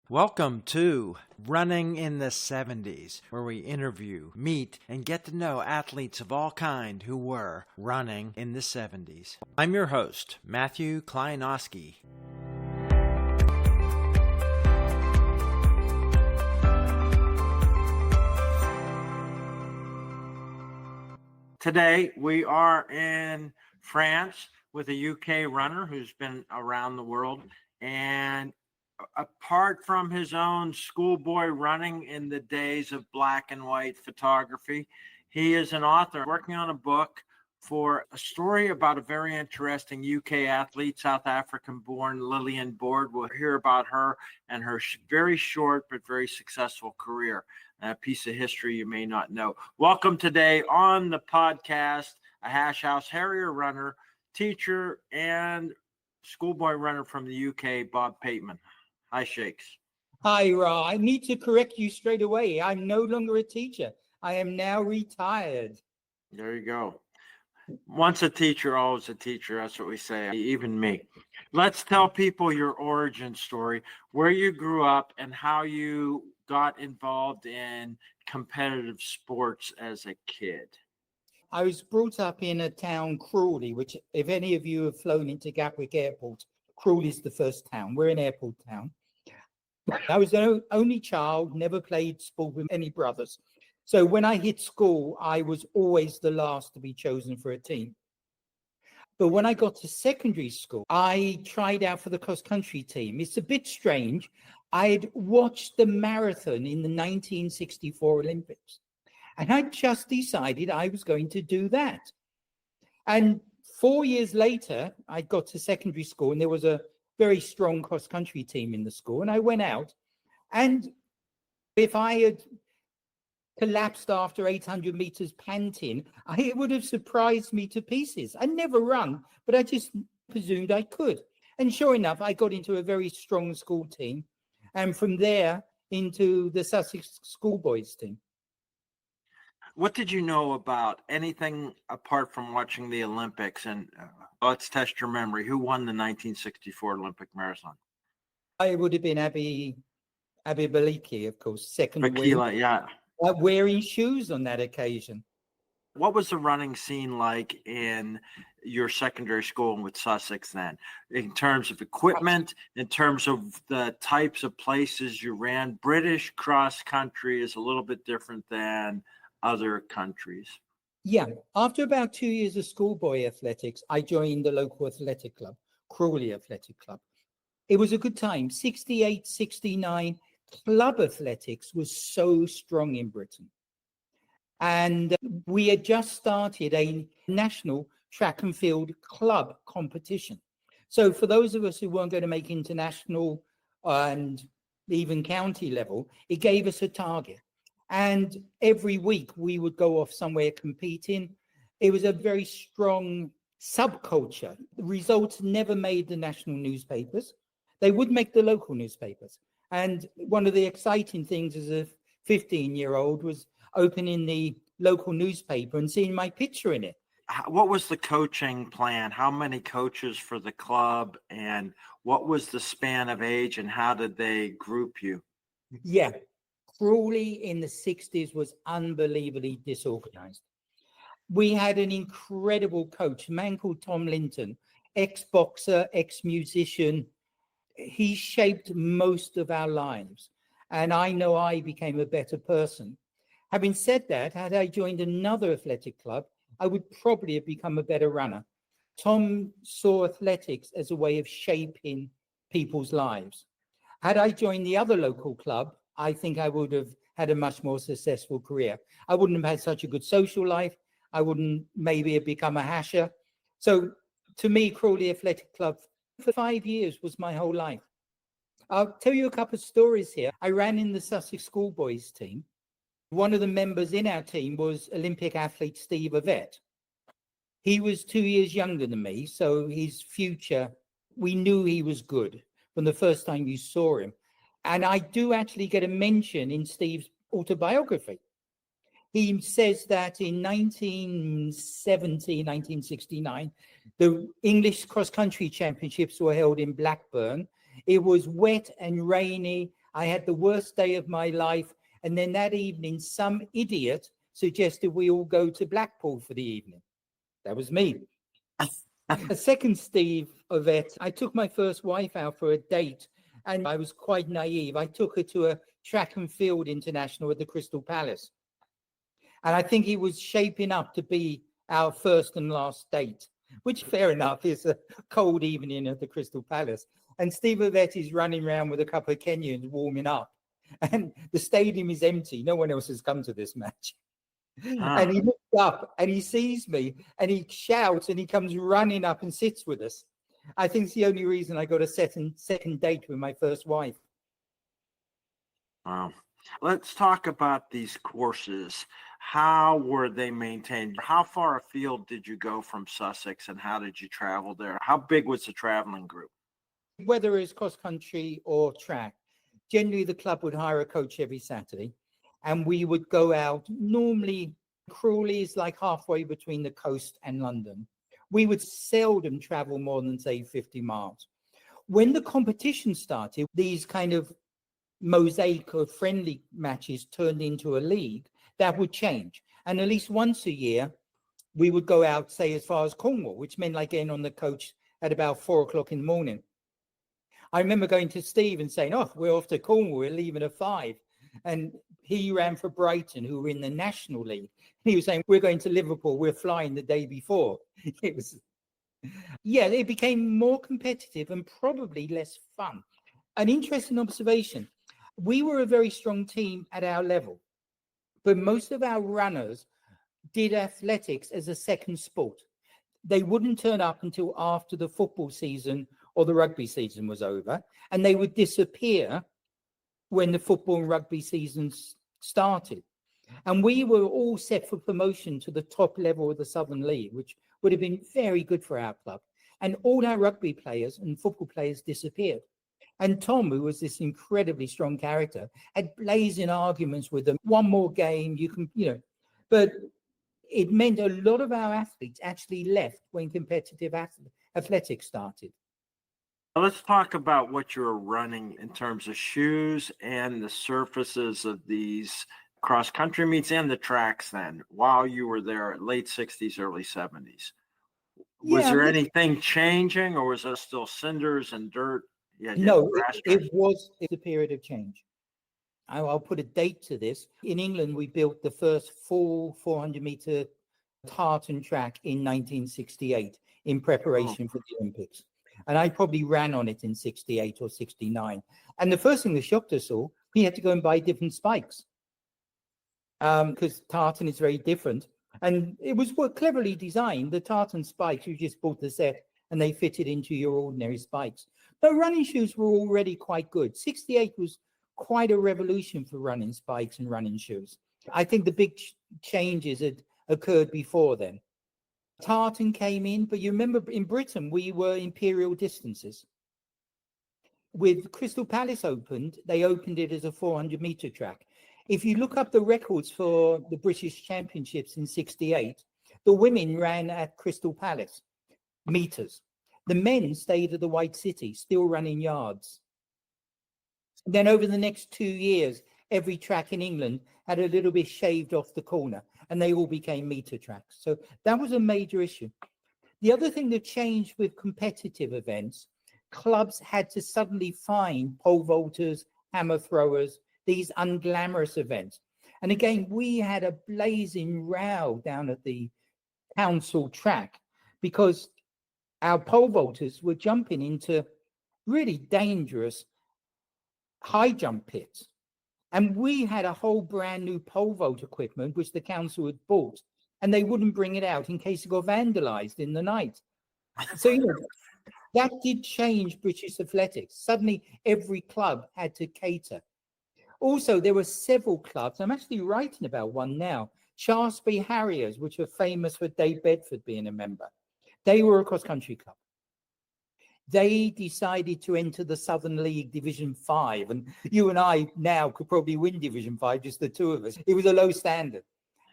Welcome to Running in the 70s, where we interview, meet, and get to know athletes of all kind who were running in the 70s. I'm your host, Matthew Kleinowski. Today, we are in France with a UK runner who's been around the world, and apart from his own schoolboy running in the days of black and white photography, he is an author working on a book for a story about a very interesting UK athlete, South African-born Lillian Board. We'll hear about her and her very short but very successful career, a piece of history you may not know. Welcome today on the podcast, a House Harrier runner, teacher, and schoolboy runner from the UK, Bob Pateman. Hi, Shakes. Hi, Ra. I need to correct you straight away. I'm no longer a teacher. I am now retired. There you go. Once a teacher, always a teacher. That's what we say, even me. Let's tell people your origin story, where you grew up, and how you got involved in competitive sports as a kid. I was brought up in a town, Crawley, which, if any of you have flown into Gatwick Airport, Crawley is the first town. We're an airport town. I was the only child, never played sport with any brothers. So when I hit school, I was always the last to be chosen for a team. But when I got to secondary school, I tried out for the cross-country team. It's a bit strange. I had watched the marathon in the 1964 Olympics, and I just decided I was going to do that. And 4 years later, I got to secondary school, and there was a very strong cross-country team in the school. And I went out, and if I had collapsed after 800 meters panting, it would have surprised me to pieces. I never run, but I just presumed I could. And sure enough, I got into a very strong school team, and from there into the Sussex schoolboys team. What did you know about anything apart from watching the Olympics? And let's test your memory. Who won the 1964 Olympic marathon? I would have been Abby Baliki, of course, second Bakila, yeah. Wearing shoes on that occasion. What was the running scene like in your secondary school with Sussex then, in terms of equipment, in terms of the types of places you ran? British cross country is a little bit different than other countries. Yeah. After about 2 years of schoolboy athletics, I joined the local athletic club, Crawley Athletic Club. It was a good time. 68, 69, club athletics was so strong in Britain. And we had just started a national track and field club competition. So for those of us who weren't going to make international and even county level, it gave us a target. And every week we would go off somewhere competing. It was a very strong subculture. The results never made the national newspapers. They would make the local newspapers. And one of the exciting things as a 15-year-old was opening the local newspaper and seeing my picture in it. What was the coaching plan? How many coaches for the club? And what was the span of age, and how did they group you? Yeah. Crawley in the 60s was unbelievably disorganized. We had an incredible coach, a man called Tom Linton, ex-boxer, ex-musician. He shaped most of our lives. And I know I became a better person. Having said that, had I joined another athletic club, I would probably have become a better runner. Tom saw athletics as a way of shaping people's lives. Had I joined the other local club, I think I would have had a much more successful career. I wouldn't have had such a good social life. I wouldn't maybe have become a hasher. So to me, Crawley Athletic Club for 5 years was my whole life. I'll tell you a couple of stories here. I ran in the Sussex schoolboys team. One of the members in our team was Olympic athlete Steve Ovett. He was 2 years younger than me, so his future, we knew he was good from the first time you saw him. And I do actually get a mention in Steve's autobiography. He says that in 1970, 1969, the English cross-country championships were held in Blackburn. It was wet and rainy. I had the worst day of my life. And then that evening, some idiot suggested we all go to Blackpool for the evening. That was me. A second Steve Ovett, I took my first wife out for a date, and I was quite naive. I took her to a track and field international at the Crystal Palace. And I think it was shaping up to be our first and last date, which, fair enough, is a cold evening at the Crystal Palace. And Steve Ovett is running around with a couple of Kenyans warming up. And the stadium is empty. No one else has come to this match. And he looks up and he sees me and he shouts and he comes running up and sits with us. I think it's the only reason I got a second date with my first wife. Wow. Let's talk about these courses. How were they maintained? How far afield did you go from Sussex, and how did you travel there? How big was the traveling group? Whether it's cross country or track, generally the club would hire a coach every Saturday, and we would go out. Normally, Crawley is like halfway between the coast and London. We would seldom travel more than, say, 50 miles. When the competition started, these kind of mosaic of friendly matches turned into a league, that would change. And at least once a year, we would go out, say, as far as Cornwall, which meant like getting on the coach at about 4 o'clock in the morning. I remember going to Steve and saying, "Oh, we're off to Cornwall, we're leaving at 5. And he ran for Brighton, who were in the National League. He was saying, "We're going to Liverpool, we're flying the day before." It was, yeah, it became more competitive and probably less fun. An interesting observation. We were a very strong team at our level, but most of our runners did athletics as a second sport. They wouldn't turn up until after the football season or the rugby season was over, and they would disappear when the football and rugby seasons started. And we were all set for promotion to the top level of the Southern League, which would have been very good for our club. And all our rugby players and football players disappeared. And Tom, who was this incredibly strong character, had blazing arguments with them. One more game, you can, but it meant a lot of our athletes actually left when competitive athletics started. Let's talk about what you're running in terms of shoes and the surfaces of these cross-country meets and the tracks then, while you were there, late 60s, early 70s. Was there anything changing, or was it still cinders and dirt? No, it was a period of change. I'll put a date to this. In England, we built the first full 400-meter tartan track in 1968 in preparation for the Olympics. And I probably ran on it in 68 or 69. And the first thing that shocked us all, we had to go and buy different spikes because tartan is very different. And it was cleverly designed. The tartan spikes, you just bought the set and they fitted into your ordinary spikes. But running shoes were already quite good. 68 was quite a revolution for running spikes and running shoes. I think the big changes had occurred before then. Tartan came in, but you remember in Britain, we were imperial distances. With Crystal Palace opened, they opened it as a 400-meter track. If you look up the records for the British Championships in 68, the women ran at Crystal Palace, meters. The men stayed at the White City, still running yards. Then over the next 2 years, every track in England had a little bit shaved off the corner, and they all became meter tracks. So that was a major issue. The other thing that changed with competitive events, clubs had to suddenly find pole vaulters, hammer throwers, these unglamorous events. And again, we had a blazing row down at the council track because our pole vaulters were jumping into really dangerous high jump pits. And we had a whole brand new pole vault equipment, which the council had bought, and they wouldn't bring it out in case it got vandalized in the night. So, that did change British athletics. Suddenly, every club had to cater. Also, there were several clubs. I'm actually writing about one now, Shaftesbury Harriers, which are famous for Dave Bedford being a member. They were a cross-country club. They decided to enter the Southern League Division 5, and you and I now could probably win Division 5, just the two of us. It was a low standard.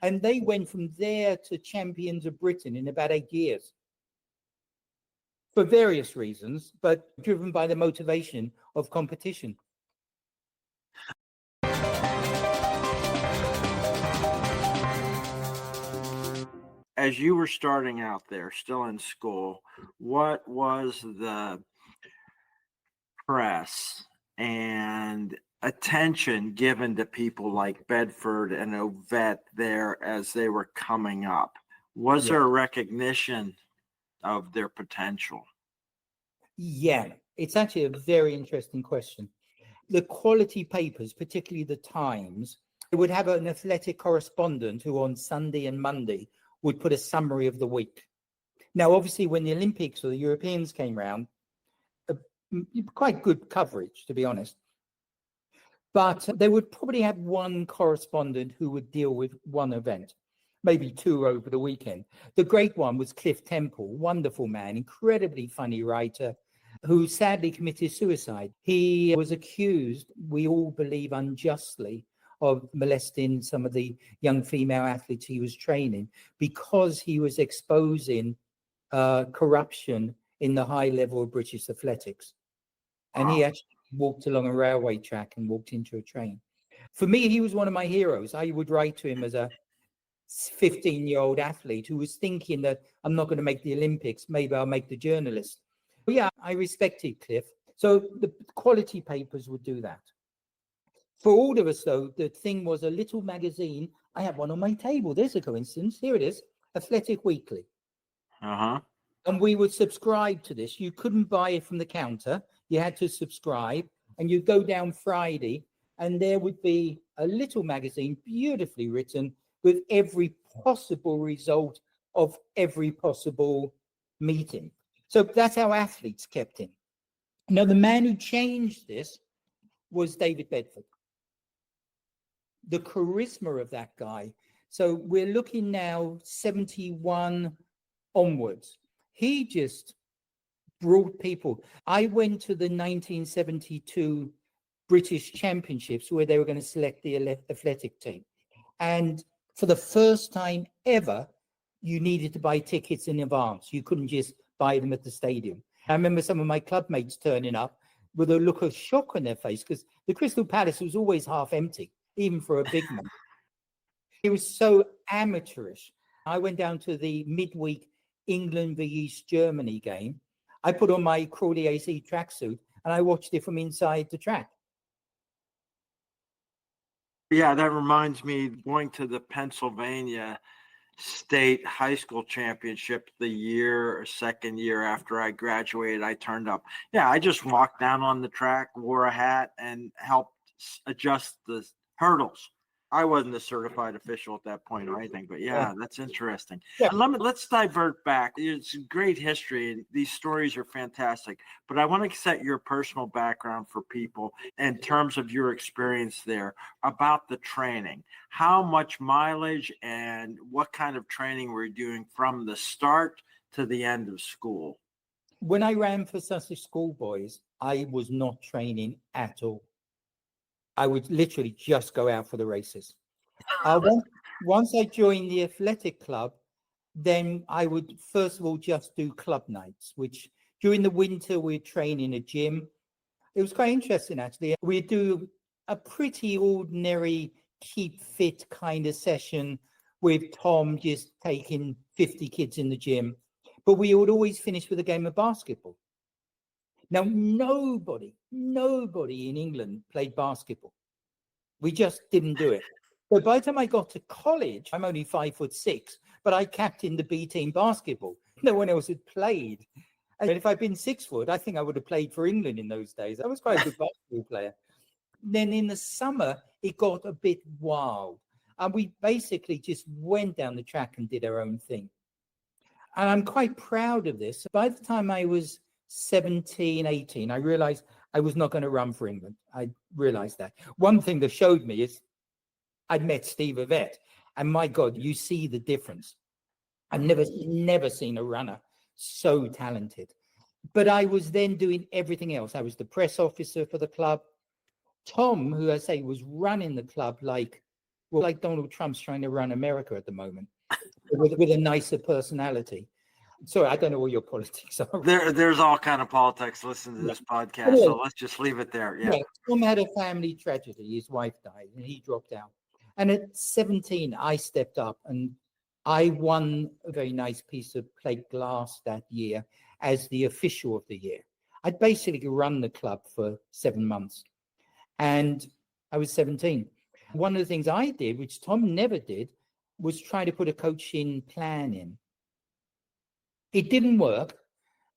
And they went from there to champions of Britain in about 8 years. For various reasons, but driven by the motivation of competition. as you were starting out there, still in school, what was the press and attention given to people like Bedford and Ovett there as they were coming up? Was there a recognition of their potential? Yeah, it's actually a very interesting question. The quality papers, particularly the Times, would have an athletic correspondent who on Sunday and Monday would put a summary of the week. Now, obviously, when the Olympics or the Europeans came round, quite good coverage, to be honest. But they would probably have one correspondent who would deal with one event, maybe two over the weekend. The great one was Cliff Temple, wonderful man, incredibly funny writer, who sadly committed suicide. He was accused, we all believe unjustly, of molesting some of the young female athletes he was training because he was exposing corruption in the high level of British athletics. And he actually walked along a railway track and walked into a train. For me, he was one of my heroes. I would write to him as a 15-year-old athlete who was thinking that I'm not going to make the Olympics, maybe I'll make the journalist. But yeah, I respected Cliff. So the quality papers would do that. For all of us, though, the thing was a little magazine. I have one on my table. There's a coincidence. Here it is, Athletic Weekly. Uh-huh. And we would subscribe to this. You couldn't buy it from the counter. You had to subscribe. And you'd go down Friday, and there would be a little magazine, beautifully written, with every possible result of every possible meeting. So that's how athletes kept in. Now, the man who changed this was David Bedford. The charisma of that guy. So we're looking now 71 onwards. He just brought people. I went to the 1972 British Championships where they were going to select the athletic team. And for the first time ever, you needed to buy tickets in advance. You couldn't just buy them at the stadium. I remember some of my club mates turning up with a look of shock on their face because the Crystal Palace was always half empty, even for a big man. It was so amateurish. I went down to the midweek England v East Germany game. I put on my Crawley AC tracksuit and I watched it from inside the track. Yeah, that reminds me going to the Pennsylvania State High School Championship the second year after I graduated. I turned up. Yeah, I just walked down on the track, wore a hat, and helped adjust the hurdles. I wasn't a certified official at that point or anything, but yeah, that's interesting. Yeah. Let's divert back. It's great history, and these stories are fantastic. But I want to set your personal background for people in terms of your experience there about the training. How much mileage and what kind of training were you doing from the start to the end of school? When I ran for Sussex Schoolboys, I was not training at all. I would literally just go out for the races. Once I joined the athletic club, then I would first of all just do club nights, which during the winter we'd train in a gym. It was quite interesting, actually. We'd do a pretty ordinary keep fit kind of session with Tom just taking 50 kids in the gym. But we would always finish with a game of basketball. Now, nobody in England played basketball. We just didn't do it. So by the time I got to college, I'm only 5'6", but I captained the B team basketball. No one else had played. And if I'd been 6 foot, I think I would have played for England in those days. I was quite a good basketball player. Then in the summer, it got a bit wild. And we basically just went down the track and did our own thing. And I'm quite proud of this. By the time I was 17, 18, I realized I was not going to run for England. I realized that. One thing that showed me is I'd met Steve Ovett, and my God, you see the difference. I've never seen a runner so talented. But I was then doing everything else. I was the press officer for the club. Tom, who I say was running the club like Donald Trump's trying to run America at the moment, with a nicer personality. Sorry, I don't know what your politics are. There's all kind of politics. Listen to this podcast, so let's just leave it there. Yeah. Tom had a family tragedy. His wife died, and he dropped out. And at 17, I stepped up and I won a very nice piece of plate glass that year as the official of the year. I'd basically run the club for 7 months, and I was 17. One of the things I did, which Tom never did, was try to put a coaching plan in. It didn't work.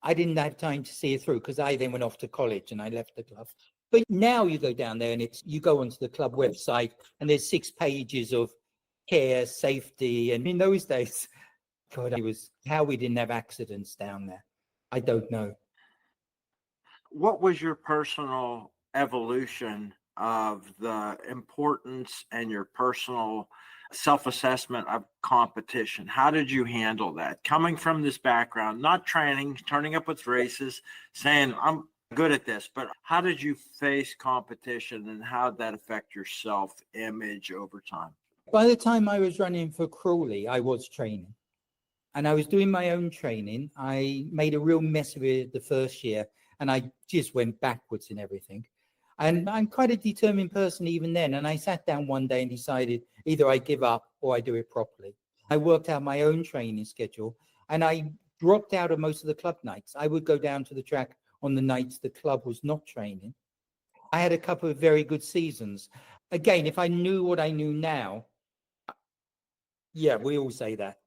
I didn't have time to see it through because I then went off to college and I left the club. But now you go down there and you go onto the club website and there's 6 pages of care, safety. And in those days, God, it was how we didn't have accidents down there. I don't know. What was your personal evolution of the importance and your personal self-assessment of competition? How did you handle that? Coming from this background, not training, turning up with races, saying, I'm good at this, but how did you face competition and how did that affect your self-image over time? By the time I was running for Crawley, I was training. And I was doing my own training. I made a real mess of it the first year, and I just went backwards in everything. And I'm quite a determined person even then. And I sat down one day and decided either I give up or I do it properly. I worked out my own training schedule, and I dropped out of most of the club nights. I would go down to the track on the nights the club was not training. I had a couple of very good seasons. Again, if I knew what I knew now, yeah, we all say that.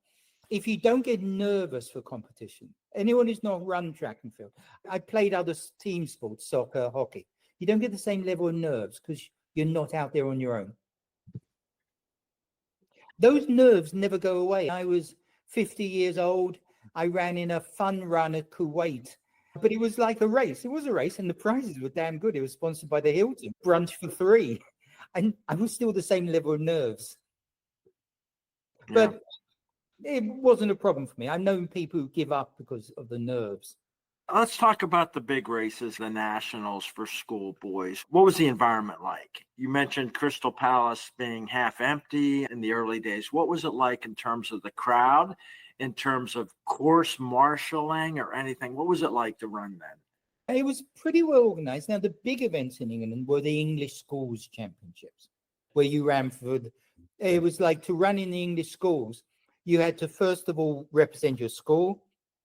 If you don't get nervous for competition, anyone who's not run track and field, I played other team sports, soccer, hockey. You don't get the same level of nerves because you're not out there on your own. Those nerves never go away. I was 50 years old. I ran in a fun run at Kuwait, but it was like a race. It was a race and the prizes were damn good. It was sponsored by the Hilton, brunch for 3. And I was still the same level of nerves. Yeah. But it wasn't a problem for me. I've known people who give up because of the nerves. Let's talk about the big races, the nationals for schoolboys. What was the environment like? You mentioned Crystal Palace being half empty in the early days. What was it like in terms of the crowd, in terms of course marshalling or anything? What was it like to run then? It was pretty well organized. Now, the big events in England were the English schools championships, where you ran for, it was like to run in the English schools, you had to first of all represent your school.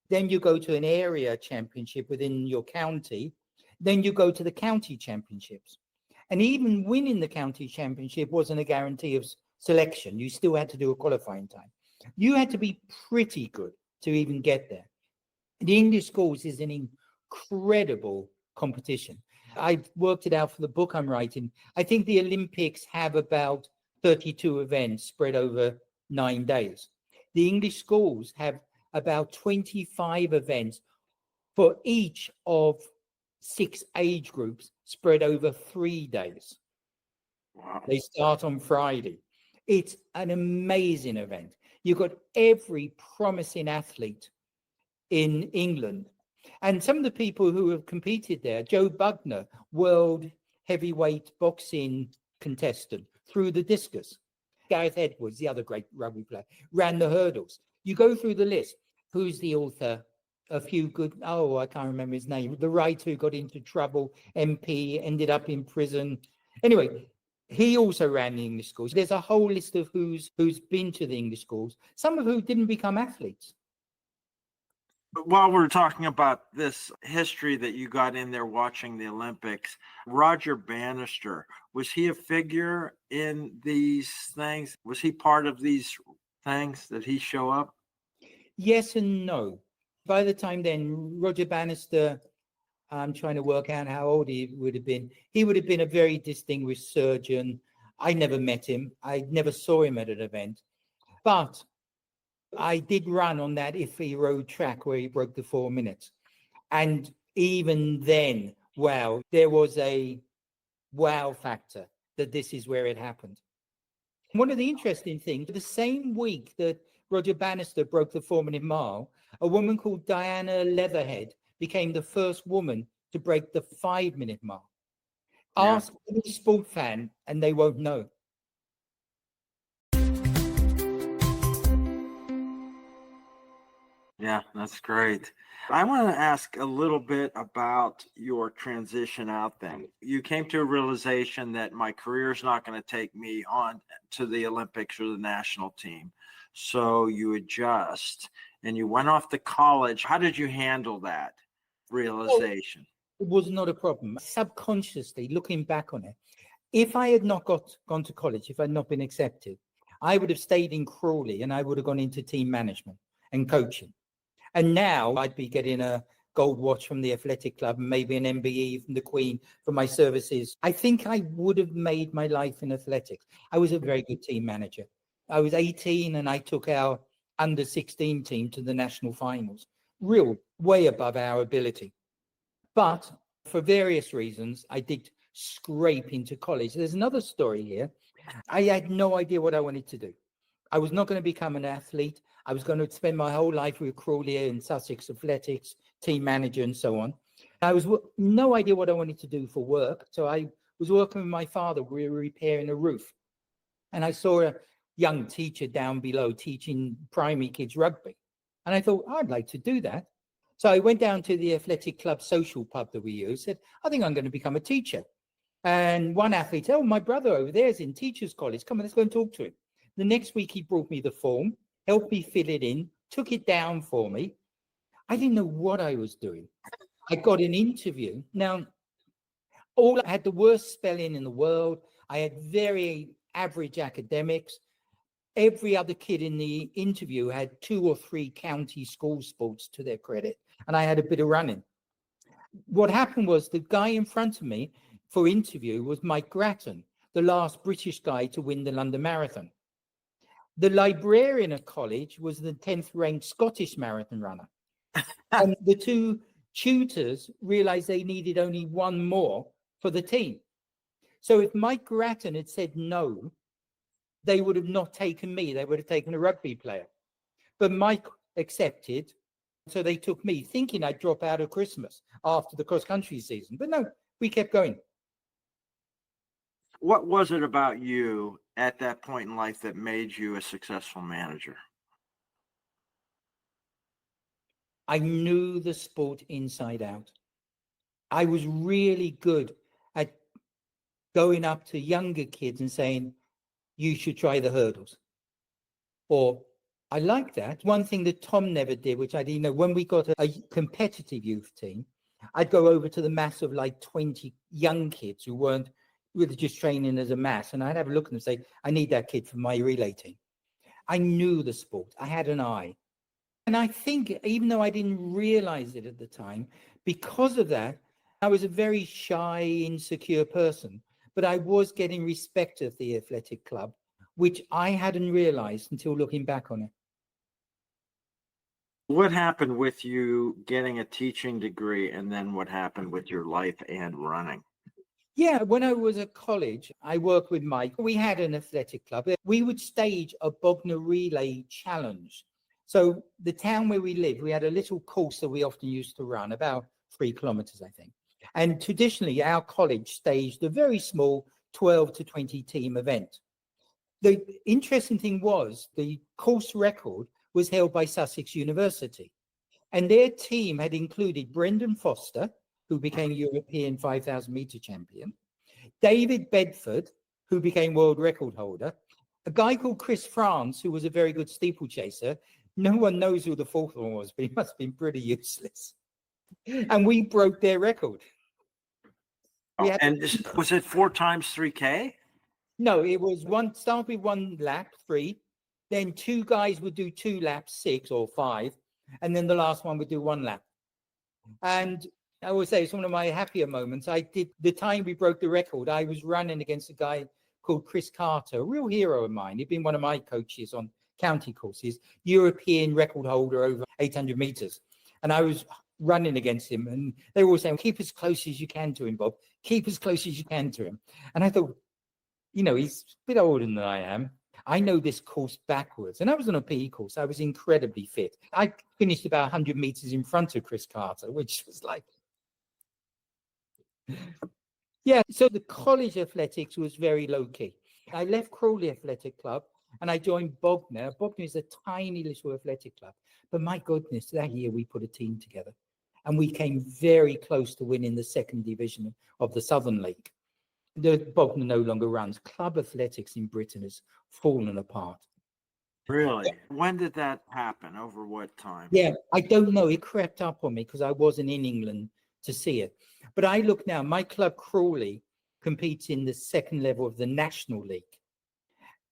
Then you go to an area championship within your county. Then you go to the county championships. And even winning the county championship wasn't a guarantee of selection. You still had to do a qualifying time. You had to be pretty good to even get there. The English schools is an incredible competition. I've worked it out for the book I'm writing. I think the Olympics have about 32 events spread over 9 days. The English schools have about 25 events for each of 6 age groups spread over 3 days. Wow. They start on Friday. It's an amazing event. You've got every promising athlete in England. And some of the people who have competed there, Joe Bugner, world heavyweight boxing contestant, threw the discus. Gareth Edwards, the other great rugby player, ran the hurdles. You go through the list. Who's the author? A few good, I can't remember his name. The writer who got into trouble, MP, ended up in prison. Anyway, he also ran the English schools. There's a whole list of who's been to the English schools, some of who didn't become athletes. But while we're talking about this history that you got in there watching the Olympics, Roger Bannister, was he a figure in these things? Was he part of these things? Did he show up? Yes and no. By the time then, Roger Bannister, I'm trying to work out how old he would have been. He would have been a very distinguished surgeon. I never met him. I never saw him at an event. But I did run on that Iffy Road track where he broke the 4 minutes. And even then, wow, there was a wow factor that this is where it happened. One of the interesting things, the same week that Roger Bannister broke the 4-minute mile, a woman called Diana Leatherhead became the first woman to break the 5-minute mile. Yeah. Ask any sport fan and they won't know. Yeah, that's great. I want to ask a little bit about your transition out then. You came to a realization that my career is not going to take me on to the Olympics or the national team. So you adjust and you went off to college. How did you handle that realization? It was not a problem. Subconsciously, looking back on it, if I had not gone to college, if I'd not been accepted, I would have stayed in Crawley and I would have gone into team management and coaching. And now I'd be getting a gold watch from the athletic club and maybe an MBE from the Queen for my services. I think I would have made my life in athletics. I was a very good team manager. I was 18 and I took our under 16 team to the national finals, real way above our ability. But for various reasons, I did scrape into college. There's another story here. I had no idea what I wanted to do. I was not going to become an athlete. I was going to spend my whole life with Crawley and Sussex Athletics, team manager, and so on. I was no idea what I wanted to do for work. So I was working with my father. We were repairing a roof. And I saw a young teacher down below teaching primary kids rugby. And I thought, I'd like to do that. So I went down to the athletic club social pub that we use, said, I think I'm going to become a teacher. And one athlete said, oh, my brother over there is in teachers college. Come on, let's go and talk to him. The next week he brought me the form, helped me fill it in, took it down for me. I didn't know what I was doing. I got an interview. Now, I had the worst spelling in the world. I had very average academics. Every other kid in the interview had 2 or 3 county school sports to their credit, and I had a bit of running. What happened was the guy in front of me for interview was Mike Grattan, the last British guy to win the London Marathon. The librarian at college was the 10th ranked Scottish marathon runner. And the 2 tutors realized they needed only 1 more for the team. So if Mike Grattan had said no, they would have not taken me. They would have taken a rugby player. But Mike accepted. So they took me, thinking I'd drop out of Christmas after the cross-country season. But no, we kept going. What was it about you at that point in life that made you a successful manager? I knew the sport inside out. I was really good at going up to younger kids and saying, you should try the hurdles. Or, I like that. One thing that Tom never did, which I didn't know, when we got a competitive youth team, I'd go over to the mass of like 20 young kids who weren't really just training as a mass, and I'd have a look at them and say, I need that kid for my relay team. I knew the sport. I had an eye. And I think, even though I didn't realize it at the time, because of that, I was a very shy, insecure person. But I was getting respect at the athletic club, which I hadn't realized until looking back on it. What happened with you getting a teaching degree, and then what happened with your life and running? Yeah, when I was at college, I worked with Mike. We had an athletic club. We would stage a Bognor Relay Challenge. So the town where we lived, we had a little course that we often used to run, about 3 kilometers, I think. And traditionally, our college staged a very small 12 to 20 team event. The interesting thing was the course record was held by Sussex University. And their team had included Brendan Foster, who became European 5,000 meter champion, David Bedford, who became world record holder, a guy called Chris France, who was a very good steeplechaser. No one knows who the 4th one was, but he must have been pretty useless. And we broke their record. And was it 4 times 3K? No, it was start with 1 lap, 3. Then 2 guys would do 2 laps, 6 or 5. And then the last one would do 1 lap. And I always say it's one of my happier moments. I did the time we broke the record. I was running against a guy called Chris Carter, a real hero of mine. He'd been one of my coaches on county courses, European record holder over 800 meters. And I was running against him, and they were all saying, keep as close as you can to him, Bob. Keep as close as you can to him. And I thought, he's a bit older than I am. I know this course backwards. And I was on a PE course. I was incredibly fit. I finished about 100 meters in front of Chris Carter, which was like, yeah. So the college athletics was very low key. I left Crawley Athletic Club and I joined Bognor. Bognor is a tiny little athletic club. But my goodness, that year we put a team together and we came very close to winning the 2nd division of the Southern League. The Bognor no longer runs. Club athletics in Britain has fallen apart. Really? When did that happen? Over what time? Yeah, I don't know. It crept up on me because I wasn't in England to see it. But I look now, my club Crawley competes in the second level of the National League.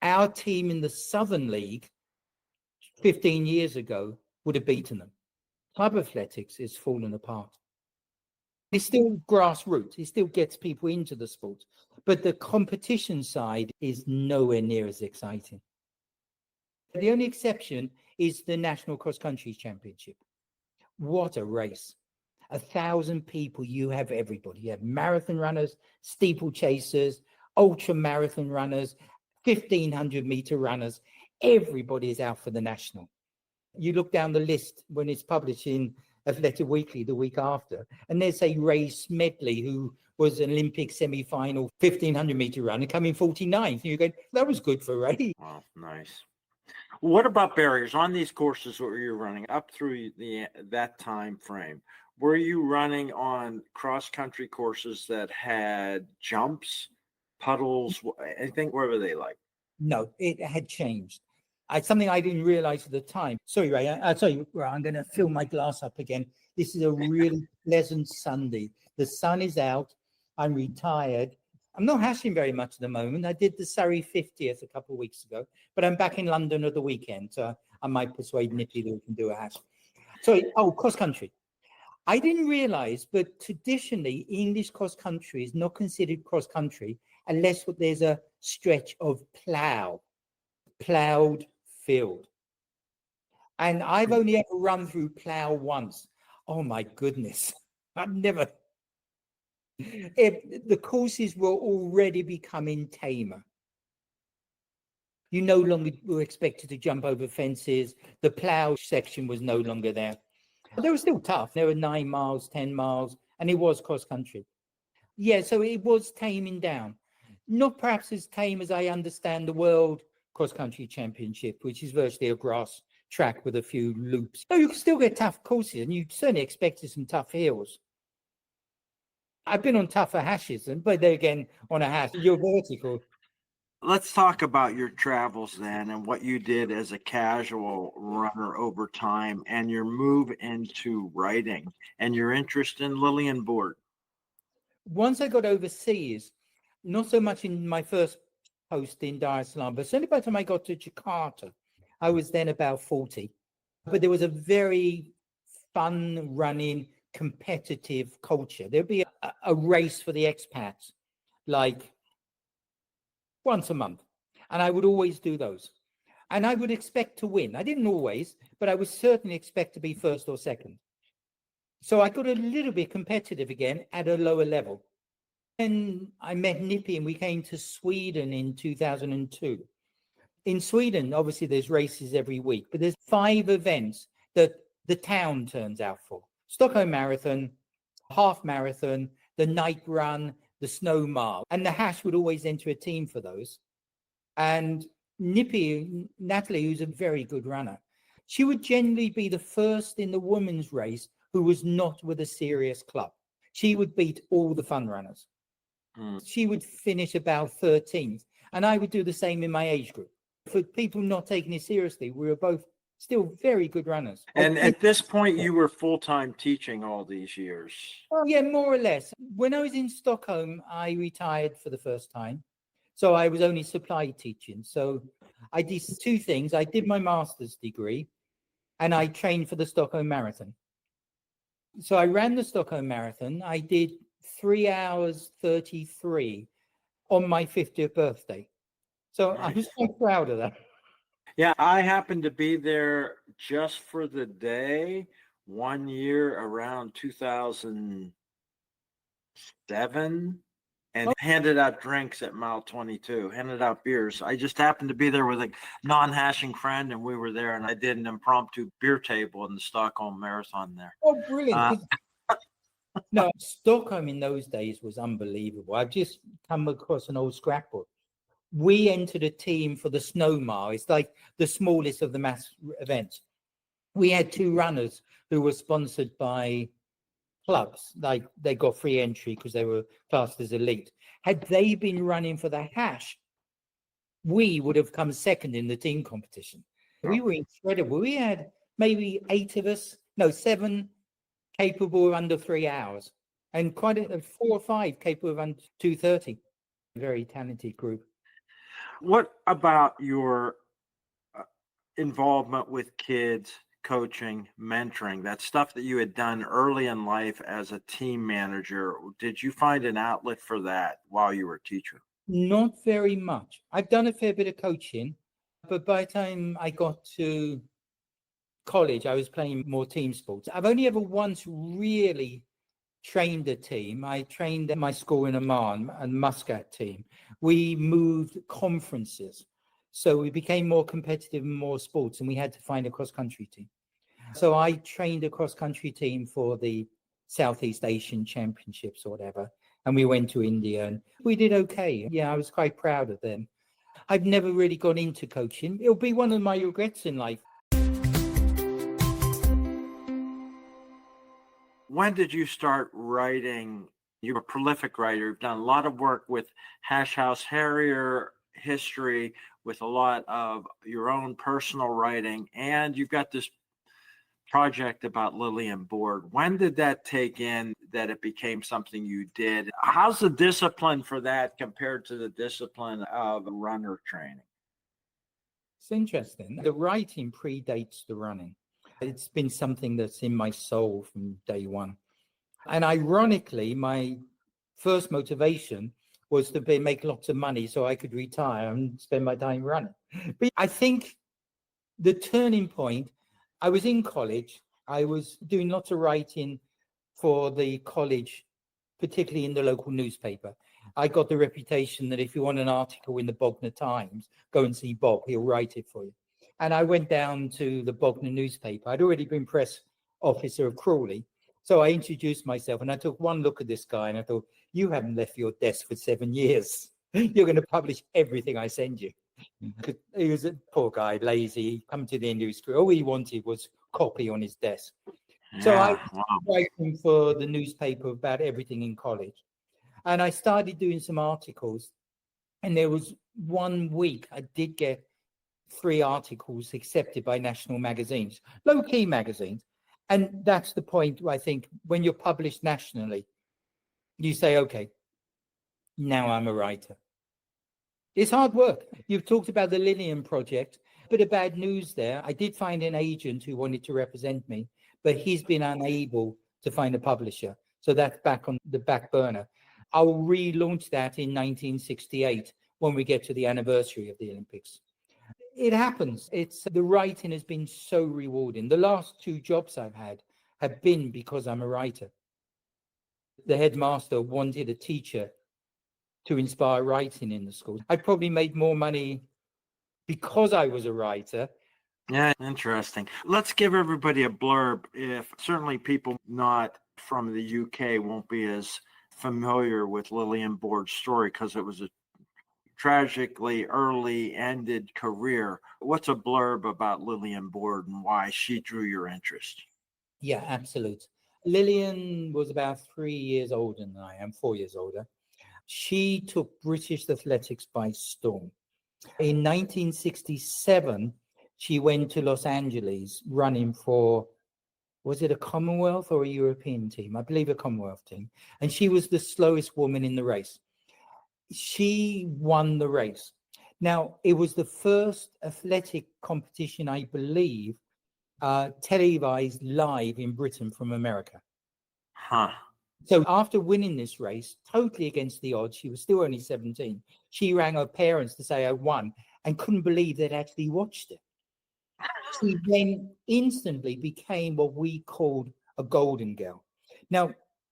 Our team in the Southern League 15 years ago would have beaten them. Club athletics is fallen apart. It's still grassroots. It still gets people into the sport. But the competition side is nowhere near as exciting. The only exception is the National Cross Country Championship. What a race. 1,000 people, you have everybody. You have marathon runners, steeplechasers, ultra marathon runners, 1,500-meter runners. Everybody is out for the national. You look down the list when it's published in Athletic Weekly the week after, and there's a Ray Smedley, who was an Olympic semi-final 1,500-meter runner, coming 49th. And you go, that was good for Ray. Wow, nice. What about barriers on these courses where you're running up through that time frame? Were you running on cross-country courses that had jumps, puddles, anything? What were they like? No, it had changed. Something I didn't realize at the time. Sorry, Ray. I'll tell you, Ray, I'm going to fill my glass up again. This is a really pleasant Sunday. The sun is out. I'm retired. I'm not hashing very much at the moment. I did the Surrey 50th a couple of weeks ago, but I'm back in London at the weekend. So I might persuade Nippy that we can do a hash. Sorry, cross country. I didn't realize, but traditionally, English cross country is not considered cross country unless there's a stretch of plowed field. And I've only ever run through plow once. Oh my goodness. I've never. The courses were already becoming tamer. You no longer were expected to jump over fences. The plow section was no longer there. They were still tough. There were 9 miles, 10 miles, and it was cross country. Yeah, so it was taming down. Not perhaps as tame as I understand the World Cross Country Championship, which is virtually a grass track with a few loops. So you can still get tough courses, and you certainly expected some tough hills. I've been on tougher hashes, but then again, on a hash, you're vertical. Let's talk about your travels then and what you did as a casual runner over time and your move into writing and your interest in Lillian Board. Once I got overseas, not so much in my first post in Dar es Salaam, but certainly by the time I got to Jakarta, I was then about 40. But there was a very fun running, competitive culture. There'd be a race for the expats, like once a month. And I would always do those. And I would expect to win. I didn't always, but I would certainly expect to be first or second. So I got a little bit competitive again at a lower level. And I met Nippy and we came to Sweden in 2002. In Sweden, obviously there's races every week, but there's 5 events that the town turns out for. Stockholm Marathon, half marathon, the night run, the snow mile. And the hash would always enter a team for those. And Nippy, Natalie, who's a very good runner, she would generally be the first in the women's race who was not with a serious club. She would beat all the fun runners. She would finish about 13th. And I would do the same in my age group. For people not taking it seriously, we were both still very good runners. And at this point, you were full-time teaching all these years. Oh, yeah, more or less. When I was in Stockholm, I retired for the first time. So I was only supply teaching. So I did 2 things. I did my master's degree and I trained for the Stockholm Marathon. So I ran the Stockholm Marathon. I did 3 hours 33 on my 50th birthday. So I was so proud of that. Yeah, I happened to be there just for the day 1 year around 2007 and handed out drinks at mile 22, handed out beers. I just happened to be there with a non-hashing friend and we were there and I did an impromptu beer table in the Stockholm Marathon there. Oh, brilliant. No, Stockholm in those days was unbelievable. I've just come across an old scrapbook. We entered a team for the snow mile. It's like the smallest of the mass events. We had 2 runners who were sponsored by clubs, like they got free entry because they were classed as elite. Had they been running for the hash, we would have come second in the team competition. We were incredible. We had maybe 8 of us, no, 7 capable of under 3 hours, and quite 4 or 5 capable of under 2:30. Very talented group. What about your involvement with kids, coaching, mentoring, that stuff that you had done early in life as a team manager? Did you find an outlet for that while you were a teacher? Not very much. I've done a fair bit of coaching, but by the time I got to college, I was playing more team sports. I've only ever once really trained a team. I trained at my school in Oman, a Muscat team. We moved conferences. So we became more competitive in more sports, and we had to find a cross-country team. So I trained a cross-country team for the Southeast Asian Championships or whatever. And we went to India and we did okay. Yeah, I was quite proud of them. I've never really gone into coaching. It'll be one of my regrets in life. When did you start writing? You're a prolific writer. You've done a lot of work with House Harrier history, with a lot of your own personal writing, and you've got this project about Lillian Board. When did that take in that it became something you did? How's the discipline for that compared to the discipline of runner training? It's interesting. The writing predates the running. It's been something that's in my soul from day one. And ironically, my first motivation was to make lots of money so I could retire and spend my time running. But I think the turning point, I was in college. I was doing lots of writing for the college, particularly in the local newspaper. I got the reputation that if you want an article in the Bognor Times, go and see Bob, he'll write it for you. And I went down to the Bognor newspaper. I'd already been press officer of Crawley. So I introduced myself and I took one look at this guy and I thought, you haven't left your desk for 7 years. You're going to publish everything I send you. He was a poor guy, lazy, come to the end of his career. All he wanted was copy on his desk. So I was writing for the newspaper about everything in college. And I started doing some articles. And there was 1 week I did get 3 articles accepted by national magazines, low-key magazines. And that's the point where I think when you're published nationally, you say, okay, now I'm a writer. It's hard work. You've talked about the Lillian project. A bit of bad news there. I did find an agent who wanted to represent me, but he's been unable to find a publisher. So that's back on the back burner. I'll relaunch that in 1968 when we get to the anniversary of the Olympics. It happens. The writing has been so rewarding. The last 2 jobs I've had have been because I'm a writer. The headmaster wanted a teacher to inspire writing in the school. I probably made more money because I was a writer. Yeah, interesting. Let's give everybody a blurb. If certainly people not from the UK won't be as familiar with Lillian Board's story because it was a tragically early ended career. What's a blurb about Lillian Board and why she drew your interest? Yeah, absolutely. Lillian was about 3 years older than I am, 4 years older. She took British athletics by storm. In 1967, she went to Los Angeles running for, was it a Commonwealth or a European team? I believe a Commonwealth team. And she was the slowest woman in the race. She won the race. Now, it was the first athletic competition, I believe, televised live in Britain from America. Huh. So after winning this race, totally against the odds, she was still only 17. She rang her parents to say I won and couldn't believe they'd actually watched it. She then instantly became what we called a Golden Girl. Now,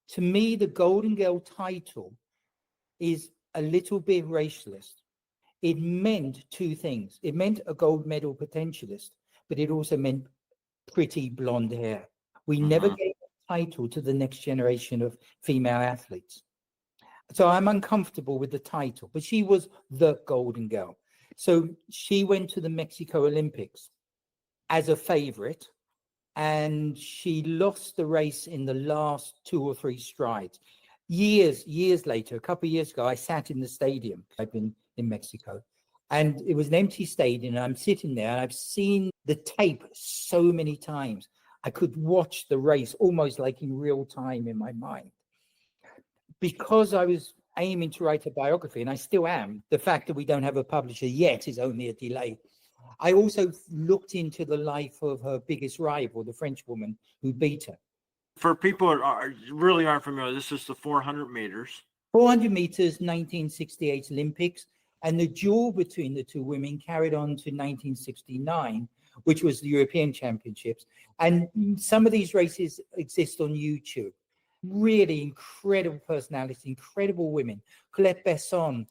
to me, the Golden Girl title is a little bit racialist. It meant 2 things. It meant a gold medal potentialist, but it also meant pretty blonde hair. We never gave a title to the next generation of female athletes. So I'm uncomfortable with the title, but she was the Golden Girl. So she went to the Mexico Olympics as a favorite, and she lost the race in the last 2 or 3 strides. Years later, a couple of years ago, I sat in the stadium. I've been in Mexico. And it was an empty stadium, and I'm sitting there, and I've seen the tape so many times. I could watch the race almost like in real time in my mind. Because I was aiming to write a biography, and I still am, the fact that we don't have a publisher yet is only a delay. I also looked into the life of her biggest rival, the French woman who beat her. For people that really aren't familiar, this is the 400 meters. 400 meters, 1968 Olympics, and the duel between the two women carried on to 1969, which was the European Championships. And some of these races exist on YouTube. Really incredible personality, incredible women. Colette Besson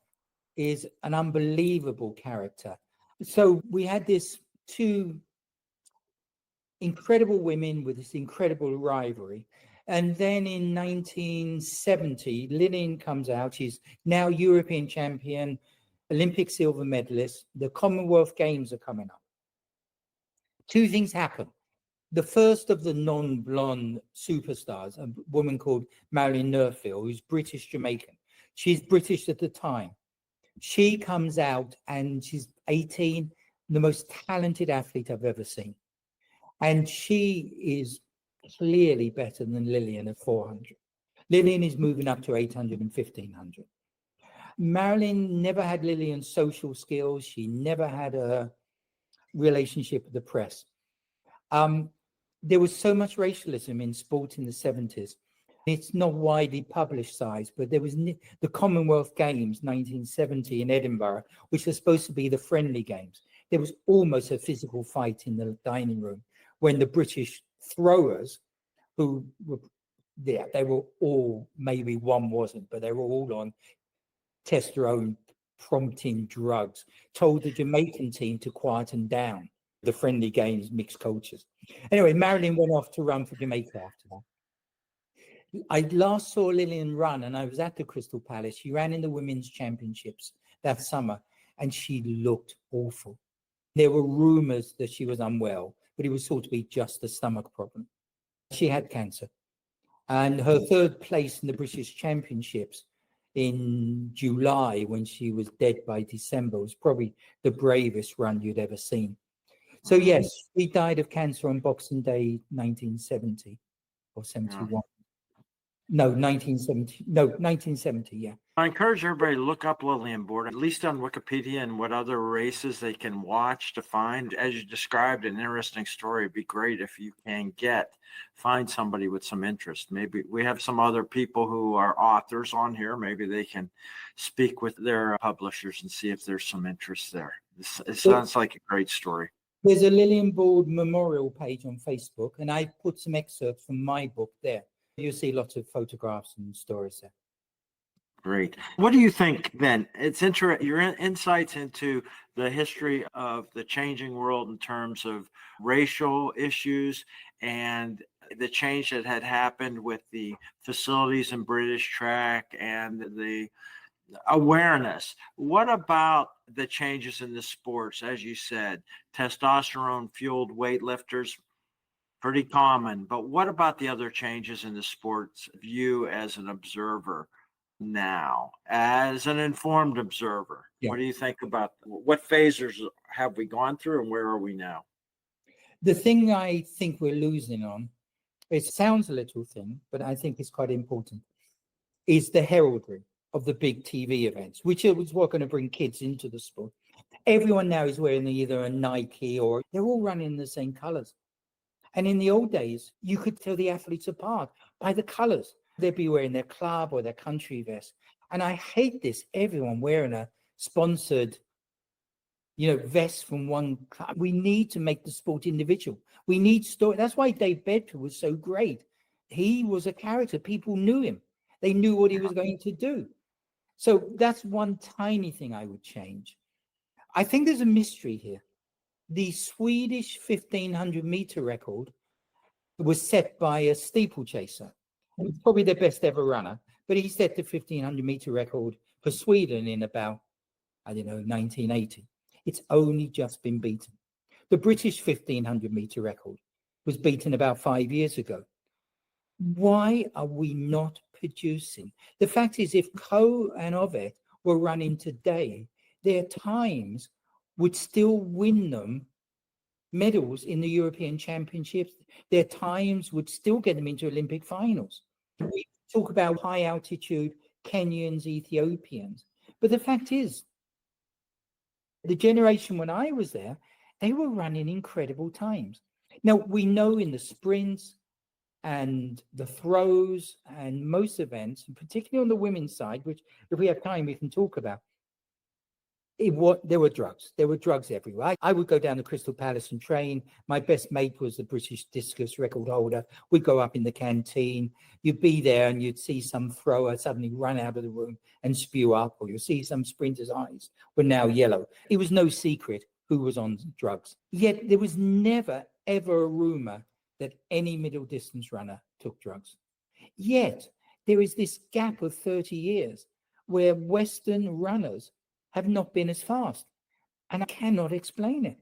is an unbelievable character. So we had this two incredible women with this incredible rivalry. And then in 1970, Lillian comes out. She's now European champion, Olympic silver medalist. The Commonwealth Games are coming up. Two things happen. The first of the non-blonde superstars, a woman called Marilyn Nerfield, who's British Jamaican. She's British at the time. She comes out and she's 18, the most talented athlete I've ever seen. And she is clearly better than Lillian at 400. Lillian is moving up to 800 and 1500. Marilyn never had Lillian's social skills. She never had a relationship with the press. There was so much racialism in sport in the 70s. It's not widely publicized, but there was the Commonwealth Games, 1970 in Edinburgh, which was supposed to be the friendly games. There was almost a physical fight in the dining room when the British throwers, who were, yeah, they were all, maybe one wasn't, but they were all on testosterone prompting drugs, told the Jamaican team to quieten down. The friendly games, mixed cultures. Anyway, Marilyn went off to run for Jamaica after that. I last saw Lillian run, and I was at the Crystal Palace. She ran in the women's championships that summer, and she looked awful. There were rumors that she was unwell, but it was thought to be just a stomach problem. She had cancer. And her third place in the British Championships in July, when she was dead by December, was probably the bravest run you'd ever seen. So yes, he died of cancer on Boxing Day, 1970 or 71. No, 1970. No, 1970, yeah. I encourage everybody to look up Lillian Borden, at least on Wikipedia, and what other races they can watch to find. As you described, an interesting story. It'd be great if you can find somebody with some interest. Maybe we have some other people who are authors on here. Maybe they can speak with their publishers and see if there's some interest there. It sounds like a great story. There's a Lillian Borden memorial page on Facebook, and I put some excerpts from my book there. You'll see lots of photographs and stories there. Great. What do you think then? It's interesting, your insights into the history of the changing world in terms of racial issues and the change that had happened with the facilities in British track and the awareness. What about the changes in the sports? As you said, testosterone fueled weightlifters, pretty common, but what about the other changes in the sports view as an observer now, as an informed observer? Yeah. What do you think about what phases have we gone through and where are we now? The thing I think we're losing on, it sounds a little thing, but I think it's quite important, is the heraldry of the big TV events, which is what's going to bring kids into the sport. Everyone now is wearing either a Nike or they're all running the same colors. And in the old days, you could tell the athletes apart by the colors. They'd be wearing their club or their country vest. And I hate this, everyone wearing a sponsored, vest from one club. We need to make the sport individual. We need story. That's why Dave Bedford was so great. He was a character. People knew him. They knew what he was going to do. So that's one tiny thing I would change. I think there's a mystery here. The Swedish 1500 meter record was set by a steeplechaser. He's probably the best ever runner, but he set the 1500 meter record for Sweden in about, 1980. It's only just been beaten. The British 1500 meter record was beaten about 5 years ago. Why are we not producing? The fact is, if Coe and Ovett were running today, their times would still win them medals in the European Championships. Their times would still get them into Olympic finals. We talk about high altitude Kenyans, Ethiopians. But the fact is, the generation when I was there, they were running incredible times. Now, we know in the sprints and the throws and most events, and particularly on the women's side, which if we have time, we can talk about, there were drugs. There were drugs everywhere. I would go down to Crystal Palace and train. My best mate was the British discus record holder. We'd go up in the canteen. You'd be there and you'd see some thrower suddenly run out of the room and spew up, or you'll see some sprinter's eyes were now yellow. It was no secret who was on drugs. Yet there was never, ever a rumor that any middle distance runner took drugs. Yet there is this gap of 30 years where Western runners have not been as fast. And I cannot explain it.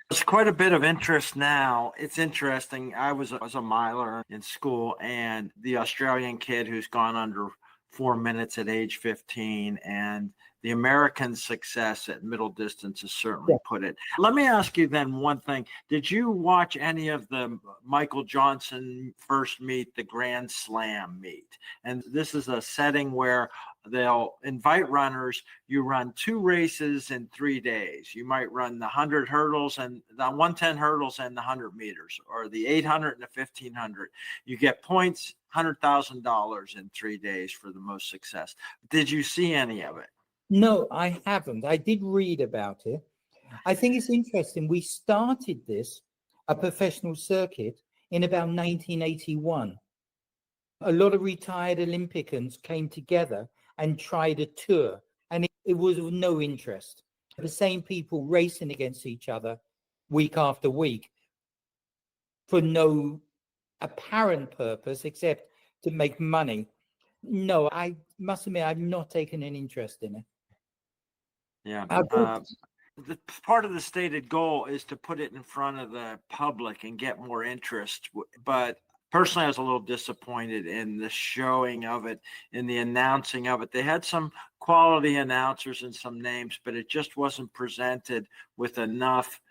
There's quite a bit of interest now. It's interesting. I was a miler in school, and the Australian kid who's gone under 4 minutes at age 15, and the American success at middle distance has certainly put it. Let me ask you then one thing. Did you watch any of the Michael Johnson first meet, the Grand Slam meet? And this is a setting where they'll invite runners. You run 2 races in 3 days. You might run the 100 hurdles and the 110 hurdles and the 100 meters, or the 800 and the 1500. You get points, $100,000 in 3 days for the most success. Did you see any of it? No, I haven't. I did read about it. I think it's interesting. We started this, a professional circuit, in about 1981. A lot of retired Olympians came together and tried a tour, and it was of no interest. The same people racing against each other week after week for no apparent purpose except to make money. No, I must admit, I've not taken an interest in it. Yeah. The part of the stated goal is to put it in front of the public and get more interest. But personally, I was a little disappointed in the showing of it, in the announcing of it. They had some quality announcers and some names, but it just wasn't presented with enough,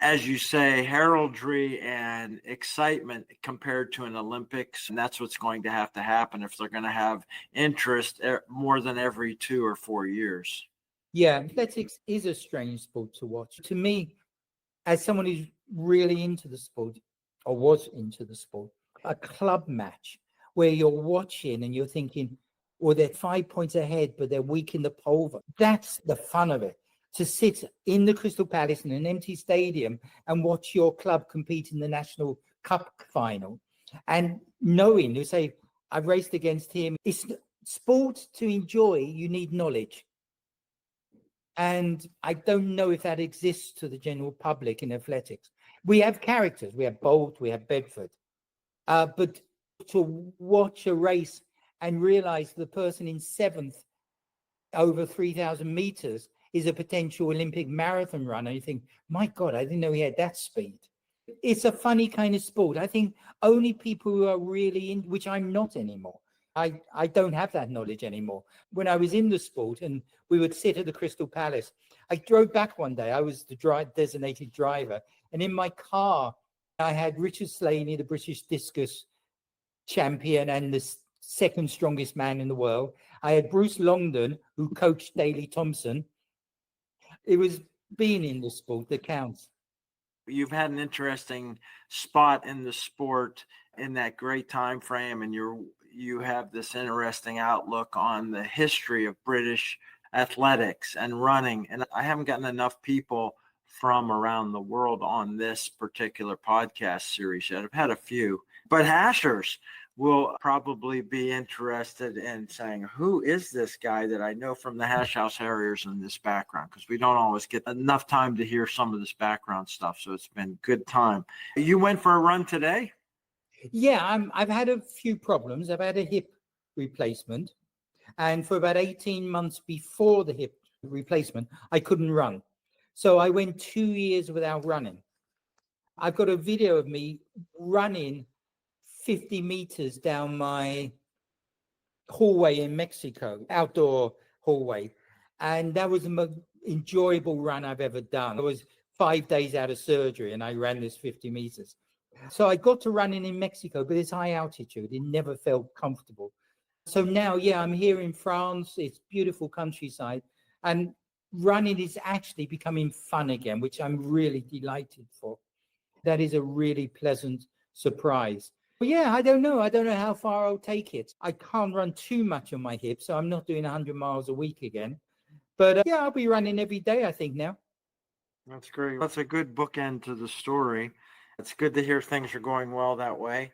as you say, heraldry and excitement compared to an Olympics. And that's what's going to happen if they're going to have interest more than every 2 or 4 years. Yeah, athletics is a strange sport to watch. To me, as someone who's really into the sport, or was into the sport, a club match where you're watching and you're thinking, well, they're 5 points ahead, but they're weak in the pole. That's the fun of it. To sit in the Crystal Palace in an empty stadium and watch your club compete in the National Cup final, and knowing, you say, I've raced against him. It's sport to enjoy. You need knowledge. And I don't know if that exists to the general public in athletics. We have characters. We have Bolt, we have Bedford. But to watch a race and realize the person in 7th over 3,000 meters is a potential Olympic marathon runner, you think, my God, I didn't know he had that speed. It's a funny kind of sport. I think only people who are really in, which I'm not anymore. I don't have that knowledge anymore. When I was in the sport and we would sit at the Crystal Palace, I drove back one day. I was the designated driver. And in my car, I had Richard Slaney, the British discus champion and the second strongest man in the world. I had Bruce Longdon, who coached Daley Thompson. It was being in the sport that counts. You've had an interesting spot in the sport in that great time frame, and you have this interesting outlook on the history of British athletics and running. And I haven't gotten enough people from around the world on this particular podcast series yet. I've had a few, but hashers will probably be interested in saying, who is this guy that I know from the House Harriers in this background? Because we don't always get enough time to hear some of this background stuff. So it's been good time. You went for a run today? Yeah, I've had a few problems. I've had a hip replacement. And for about 18 months before the hip replacement, I couldn't run. So I went 2 years without running. I've got a video of me running 50 meters down my hallway in Mexico, outdoor hallway. And that was the most enjoyable run I've ever done. I was 5 days out of surgery and I ran this 50 meters. So I got to running in Mexico, but it's high altitude. It never felt comfortable. So now, yeah, I'm here in France. It's beautiful countryside. And running is actually becoming fun again, which I'm really delighted for. That is a really pleasant surprise. But yeah, I don't know. I don't know how far I'll take it. I can't run too much on my hips, so I'm not doing 100 miles a week again. But yeah, I'll be running every day, I think, now. That's great. That's a good bookend to the story. It's good to hear things are going well that way.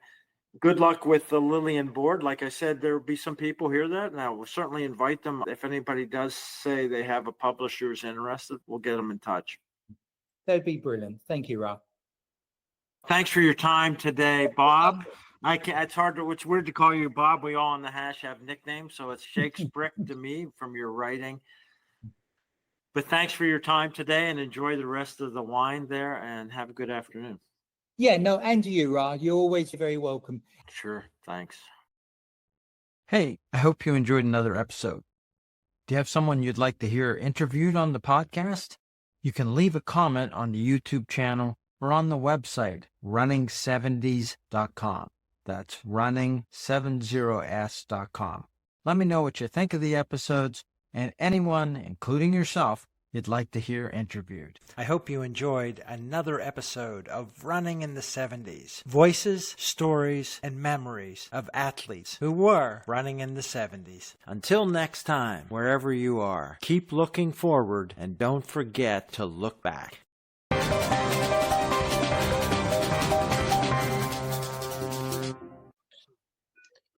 Good luck with the Lillian board. Like I said, there will be some people here that now we'll certainly invite them. If anybody does say they have a publisher who's interested, we'll get them in touch. That'd be brilliant. Thank you, Rob. Thanks for your time today, Bob. It's hard to, it's weird to call you Bob. We all on the hash have nicknames, so it's Shakespeare to me from your writing. But thanks for your time today and enjoy the rest of the wine there and have a good afternoon. Yeah, no, and to you, Ra. You're always very welcome. Sure. Thanks. Hey, I hope you enjoyed another episode. Do you have someone you'd like to hear interviewed on the podcast? You can leave a comment on the YouTube channel or on the website, running70s.com. That's running70s.com. Let me know what you think of the episodes and anyone, including yourself, you'd like to hear interviewed. I hope you enjoyed another episode of Running in the 70s. Voices, stories, and memories of athletes who were running in the 70s. Until next time, wherever you are, keep looking forward and don't forget to look back.